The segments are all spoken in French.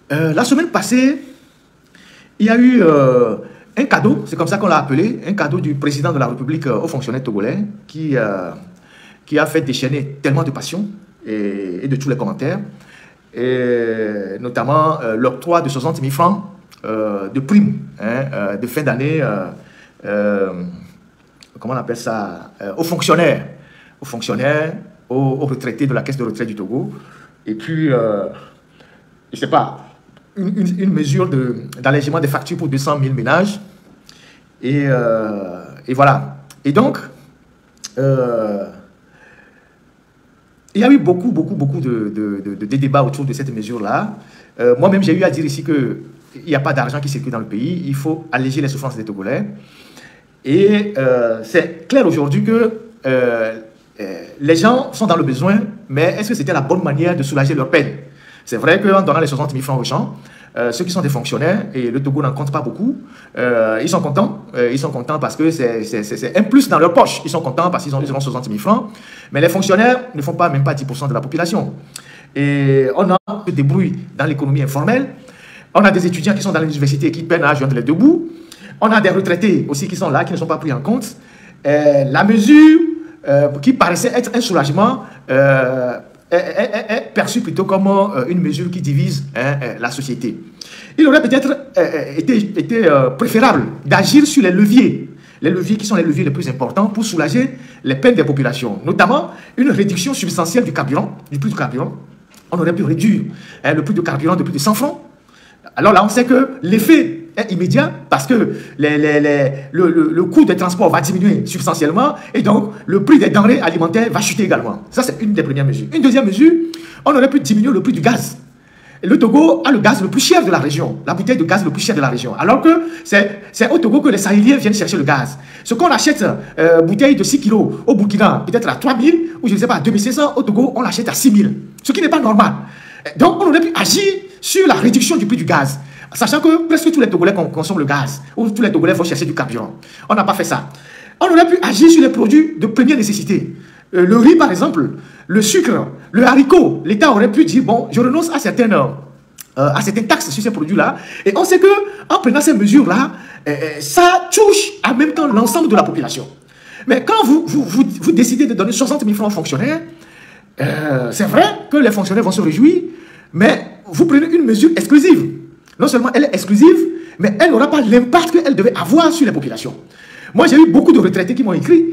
La semaine passée, il y a eu un cadeau, c'est comme ça qu'on l'a appelé, un cadeau du président de la République aux fonctionnaires togolais qui a fait déchaîner tellement de passion et de tous les commentaires, et notamment l'octroi de 60 000 francs de prime de fin d'année, comment on appelle ça, aux fonctionnaires, aux retraités de la caisse de retraite du Togo. Et puis, je ne sais pas, une mesure d'allègement des factures pour 200 000 ménages. Et voilà. Et donc, il y a eu beaucoup de débats autour de cette mesure-là. Moi-même, j'ai eu à dire ici qu'il n'y a pas d'argent qui circule dans le pays. Il faut alléger les souffrances des Togolais. Et c'est clair aujourd'hui que les gens sont dans le besoin, mais est-ce que c'était la bonne manière de soulager leur peine? C'est vrai qu'en donnant les 60 000 francs aux gens, ceux qui sont des fonctionnaires, et le Togo n'en compte pas beaucoup, ils sont contents parce que c'est un plus dans leur poche. Ils sont contents parce qu'ils ont 60 000 francs, mais les fonctionnaires ne font pas même pas 10% de la population. Et on a des débrouilles dans l'économie informelle, on a des étudiants qui sont dans l'université qui peinent à joindre les deux bouts, on a des retraités aussi qui sont là, qui ne sont pas pris en compte. La mesure qui paraissait être un soulagement est perçue plutôt comme une mesure qui divise la société. Il aurait peut-être été préférable d'agir sur les leviers qui sont les leviers les plus importants pour soulager les peines des populations, notamment une réduction substantielle du carburant, du prix du carburant. On aurait pu réduire le prix du carburant de plus de 100 francs. Alors là, on sait que l'effet est immédiat parce que le coût des transports va diminuer substantiellement et donc le prix des denrées alimentaires va chuter également. Ça, c'est une des premières mesures. Une deuxième mesure, on aurait pu diminuer le prix du gaz. Le Togo a le gaz le plus cher de la région, la bouteille de gaz le plus cher de la région. Alors que c'est au Togo que les Sahéliens viennent chercher le gaz. Ce qu'on achète, bouteille de 6 kilos au Burkina, peut-être à 3 000 ou je ne sais pas, à 2 500, au Togo, on l'achète à 6 000. Ce qui n'est pas normal. Donc, on aurait pu agir sur la réduction du prix du gaz. Sachant que presque tous les Togolais consomment le gaz, ou tous les Togolais vont chercher du carburant. On n'a pas fait ça. On aurait pu agir sur les produits de première nécessité. Le riz, par exemple, le sucre, le haricot. L'État aurait pu dire, bon, je renonce à certaines taxes sur ces produits-là. Et on sait qu'en prenant ces mesures-là, ça touche en même temps l'ensemble de la population. Mais quand vous décidez de donner 60 000 francs aux fonctionnaires, c'est vrai que les fonctionnaires vont se réjouir, mais vous prenez une mesure exclusive. Non seulement elle est exclusive, mais elle n'aura pas l'impact qu'elle devait avoir sur les populations. Moi, j'ai eu beaucoup de retraités qui m'ont écrit,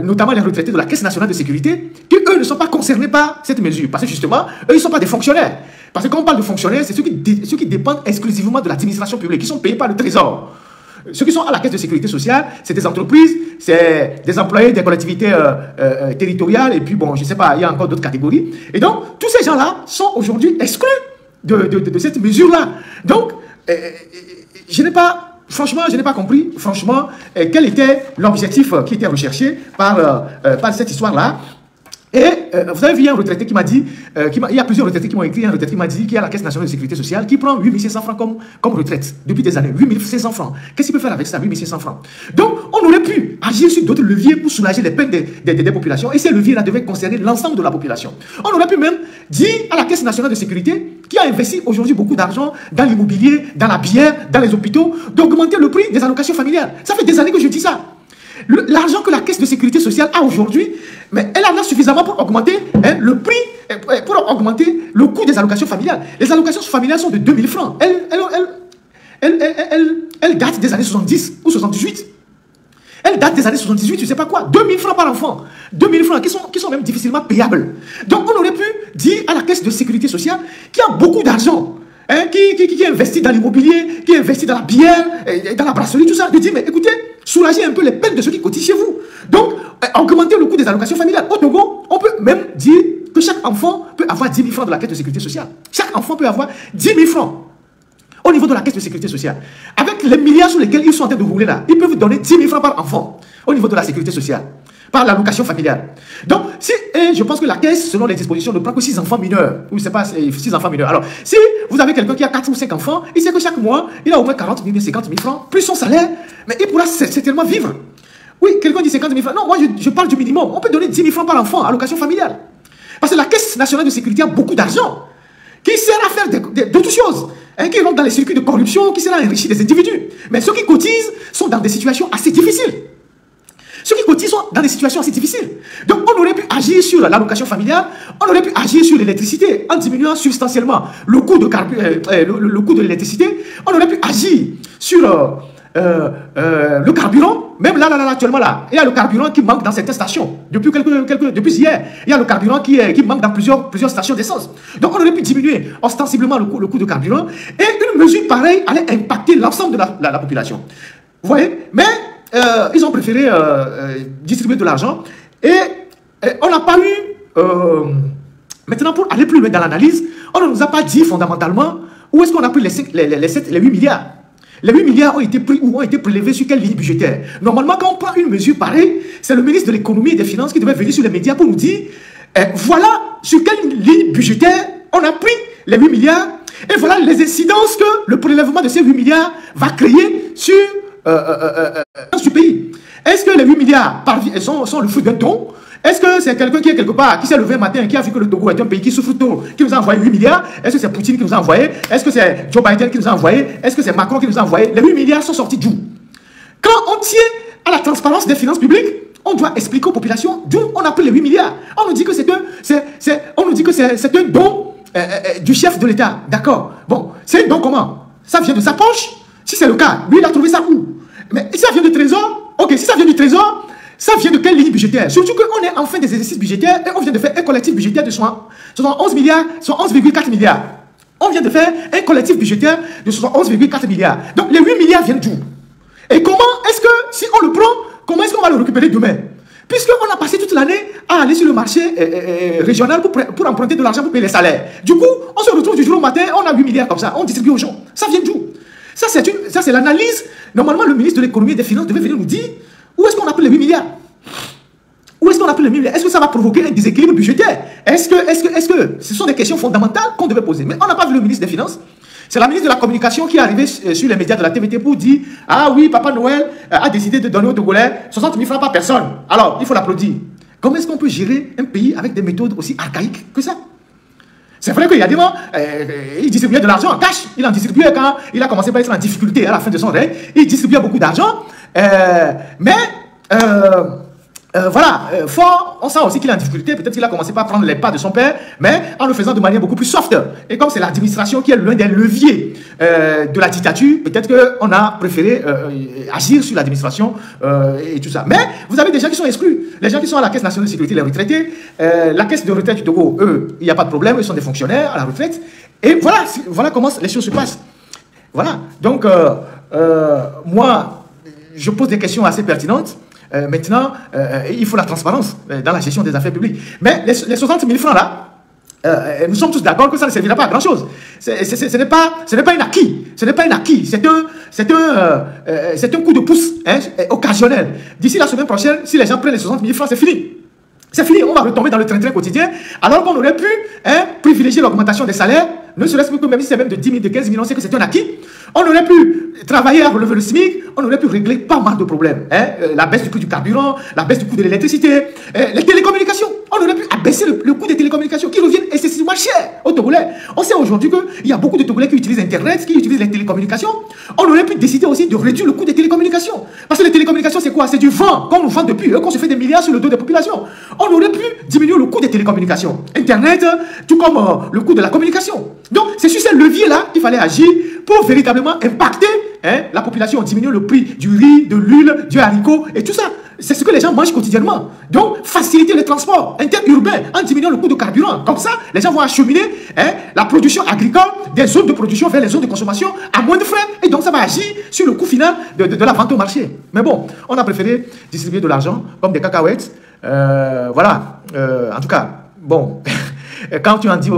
notamment les retraités de la Caisse nationale de sécurité, qui, eux, ne sont pas concernés par cette mesure. Parce que, justement, eux, ils ne sont pas des fonctionnaires. Parce que quand on parle de fonctionnaires, c'est ceux qui dépendent exclusivement de l'administration publique, qui sont payés par le Trésor. Ceux qui sont à la Caisse de sécurité sociale, c'est des entreprises, c'est des employés des collectivités territoriales, et puis, bon, je ne sais pas, il y a encore d'autres catégories. Et donc, tous ces gens-là sont aujourd'hui exclus de cette mesure-là. Donc, franchement, je n'ai pas compris, franchement, quel était l'objectif qui était recherché par cette histoire-là. Et vous avez vu un retraité qui m'a dit, il y a plusieurs retraités qui m'ont écrit, un retraité qui m'a dit qu'il y a la Caisse nationale de sécurité sociale qui prend 8 500 francs comme retraite depuis des années. 8 500 francs. Qu'est-ce qu'il peut faire avec ça, 8 500 francs? Donc, on aurait pu agir sur d'autres leviers pour soulager les peines des populations. Et ces leviers-là devaient concerner l'ensemble de la population. On aurait pu même dire à la Caisse nationale de sécurité, qui a investi aujourd'hui beaucoup d'argent dans l'immobilier, dans la bière, dans les hôpitaux, d'augmenter le prix des allocations familiales. Ça fait des années que je dis ça. L'argent que la Caisse de sécurité sociale a aujourd'hui, mais elle en a suffisamment pour augmenter le prix, pour augmenter le coût des allocations familiales. Les allocations familiales sont de 2 000 francs. Elles datent des années 70 ou 78. Elles datent des années 78, tu ne sais pas quoi. 2 000 francs par enfant. 2 000 francs qui sont même difficilement payables. Donc on aurait pu dire à la Caisse de sécurité sociale qui a beaucoup d'argent, qui investit dans l'immobilier, qui investit dans la bière, dans la brasserie, tout ça, de dire, mais écoutez, soulager un peu les peines de ceux qui cotisent chez vous. Donc, augmenter le coût des allocations familiales. Au Togo, on peut même dire que chaque enfant peut avoir 10 000 francs de la Caisse de sécurité sociale. Chaque enfant peut avoir 10 000 francs au niveau de la Caisse de sécurité sociale. Avec les milliards sur lesquels ils sont en train de rouler là, ils peuvent donner 10 000 francs par enfant au niveau de la sécurité sociale, par l'allocation familiale. Donc, je pense que la Caisse, selon les dispositions, ne prend que 6 enfants mineurs. Ou je ne sais pas, 6 enfants mineurs. Alors, si vous avez quelqu'un qui a 4 ou 5 enfants, il sait que chaque mois, il a au moins 40 000, 50 000 francs, plus son salaire, mais il pourra certainement vivre. Oui, quelqu'un dit 50 000 francs. Non, moi, je parle du minimum. On peut donner 10 000 francs par enfant, allocation familiale. Parce que la Caisse nationale de sécurité a beaucoup d'argent qui sert à faire d'autres choses. hein, qui rentrent dans les circuits de corruption, qui sera enrichi des individus. Mais ceux qui cotisent sont dans des situations assez difficiles. Ceux qui cotisent sont dans des situations assez difficiles. Donc, on aurait pu agir sur l'allocation familiale, on aurait pu agir sur l'électricité en diminuant substantiellement le coût de l'électricité, on aurait pu agir sur le carburant. Même là, actuellement, là, il y a le carburant qui manque dans certaines stations. Depuis hier, il y a le carburant qui manque dans plusieurs stations d'essence. Donc, on aurait pu diminuer ostensiblement le coût de carburant. Et une mesure pareille allait impacter l'ensemble de la population. Vous voyez? Mais ils ont préféré distribuer de l'argent. Et on n'a pas eu... maintenant, pour aller plus loin dans l'analyse, on ne nous a pas dit fondamentalement où est-ce qu'on a pris les 8 milliards. Les 8 milliards ont été pris ou ont été prélevés sur quelle ligne budgétaire? Normalement, quand on prend une mesure pareille, c'est le ministre de l'économie et des finances qui devait venir sur les médias pour nous dire voilà sur quelle ligne budgétaire on a pris les 8 milliards et voilà les incidences que le prélèvement de ces 8 milliards va créer sur ce pays. Est-ce que les 8 milliards sont le fruit d'un don? Est-ce que c'est quelqu'un qui est quelque part, qui s'est levé un matin, qui a vu que le Togo est un pays qui souffre trop, qui nous a envoyé 8 milliards? Est-ce que c'est Poutine qui nous a envoyé? Est-ce que c'est Joe Biden qui nous a envoyé? Est-ce que c'est Macron qui nous a envoyé? Les 8 milliards sont sortis d'où? Quand on tient à la transparence des finances publiques, on doit expliquer aux populations d'où on a pris les 8 milliards. On nous dit que c'est un don du chef de l'État. D'accord. Bon, c'est un don comment? Ça vient de sa poche? Si c'est le cas, lui il a trouvé ça où? Mais si ça vient du trésor, ok, si ça vient du trésor, ça vient de quelle ligne budgétaire? Surtout qu'on est en fin des exercices budgétaires et on vient de faire un collectif budgétaire de 11 milliards, 11,4 milliards. On vient de faire un collectif budgétaire de 11,4 milliards. Donc les 8 milliards viennent d'où? Et comment est-ce que, si on le prend, comment est-ce qu'on va le récupérer demain? Puisqu'on a passé toute l'année à aller sur le marché régional pour emprunter de l'argent pour payer les salaires. Du coup, on se retrouve du jour au matin, on a 8 milliards comme ça, on distribue aux gens. Ça vient d'où? Ça, c'est l'analyse. Normalement, le ministre de l'économie et des finances devait venir nous dire où est-ce qu'on a pris les 8 milliards? Où est-ce qu'on a pris les 8 milliards? Est-ce que ça va provoquer un déséquilibre budgétaire? Est-ce que ce sont des questions fondamentales qu'on devait poser? Mais on n'a pas vu le ministre des Finances. C'est la ministre de la Communication qui est arrivée sur les médias de la TVT pour dire « Ah oui, Papa Noël a décidé de donner aux Togolais 60 000 francs par personne. » Alors, il faut l'applaudir. Comment est-ce qu'on peut gérer un pays avec des méthodes aussi archaïques que ça? C'est vrai qu'il y a des moments, il distribuait de l'argent en cash. Il en distribuait quand il a commencé par être en difficulté à la fin de son règne. Il distribuait beaucoup d'argent. Voilà, fort, on sent aussi qu'il est en difficulté. Peut-être qu'il a commencé par prendre les pas de son père, mais en le faisant de manière beaucoup plus soft. Et comme c'est l'administration qui est l'un des leviers de la dictature, peut-être qu'on a préféré agir sur l'administration et tout ça. Mais vous avez des gens qui sont exclus. Les gens qui sont à la Caisse nationale de sécurité, les retraités, la Caisse de retraite du Togo, eux, il n'y a pas de problème, ils sont des fonctionnaires à la retraite. Et voilà comment les choses se passent. Voilà. Donc, moi, je pose des questions assez pertinentes. Maintenant, il faut la transparence dans la gestion des affaires publiques. Mais les 60 000 francs là, nous sommes tous d'accord que ça ne servira pas à grand chose. Ce n'est pas un acquis. Ce n'est pas un acquis. C'est un coup de pouce occasionnel. D'ici la semaine prochaine, si les gens prennent les 60 000 francs, c'est fini. C'est fini, on va retomber dans le train-train quotidien, alors qu'on aurait pu privilégier l'augmentation des salaires, ne serait-ce que même si c'est même de 10 000, de 15 000, on sait que c'est un acquis. On aurait pu travailler à relever le SMIC, on aurait pu régler pas mal de problèmes. La baisse du prix du carburant, la baisse du coût de l'électricité, les télécommunications. On aurait pu abaisser le coût des télécommunications qui reviennent excessivement cher aux Togolais. On sait aujourd'hui qu'il y a beaucoup de Togolais qui utilisent Internet, qui utilisent les télécommunications. On aurait pu décider aussi de réduire le coût des télécommunications. Parce que les télécommunications, c'est quoi? C'est du vent, qu'on nous vend depuis, qu'on se fait des milliards sur le dos des populations. On aurait pu diminuer le coût des télécommunications. Internet, tout comme le coût de la communication. Donc, c'est sur ces leviers-là qu'il fallait agir pour véritablement impacter la population, diminuer le prix du riz, de l'huile, du haricot et tout ça. C'est ce que les gens mangent quotidiennement. Donc, faciliter les transports interurbains en diminuant le coût de carburant. Comme ça, les gens vont acheminer la production agricole des zones de production vers les zones de consommation à moins de frais. Et donc, ça va agir sur le coût final de la vente au marché. Mais bon, on a préféré distribuer de l'argent comme des cacahuètes. Voilà. En tout cas, bon... Quand tu en dis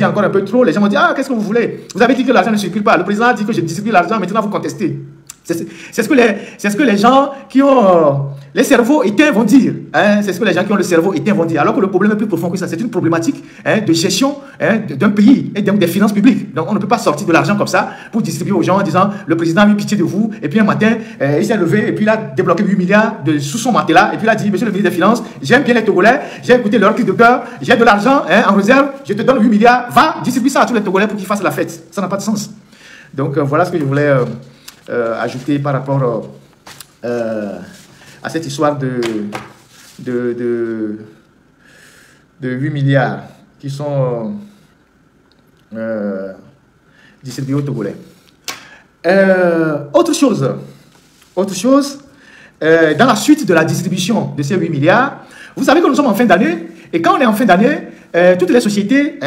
encore un peu trop, les gens vont dire « Ah, qu'est-ce que vous voulez? Vous avez dit que l'argent ne circule pas. Le président a dit que je distribue l'argent, maintenant vous contestez. » C'est ce que les gens qui ont Les cerveaux éteints vont dire, hein, c'est ce que les gens qui ont le cerveau éteint vont dire, alors que le problème est plus profond que ça. C'est une problématique de gestion d'un pays et donc des finances publiques. Donc on ne peut pas sortir de l'argent comme ça pour distribuer aux gens en disant le président a eu pitié de vous, et puis un matin il s'est levé et puis il a débloqué 8 milliards sous son matelas, et puis il a dit, monsieur le ministre des Finances, j'aime bien les Togolais, j'ai écouté leur cri de cœur, j'ai de l'argent en réserve, je te donne 8 milliards, va distribuer ça à tous les Togolais pour qu'ils fassent la fête. Ça n'a pas de sens. Donc voilà ce que je voulais ajouter par rapport à cette histoire de 8 milliards qui sont distribués aux Togolais. Autre chose, dans la suite de la distribution de ces 8 milliards, vous savez que nous sommes en fin d'année, et quand on est en fin d'année, toutes les sociétés,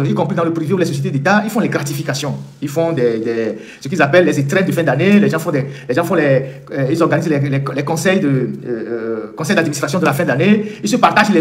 y compris dans le privé ou les sociétés d'État, ils font les gratifications. Ils font ce qu'ils appellent les étrennes de fin d'année. Ils organisent les conseils d'administration de la fin d'année. Ils se partagent les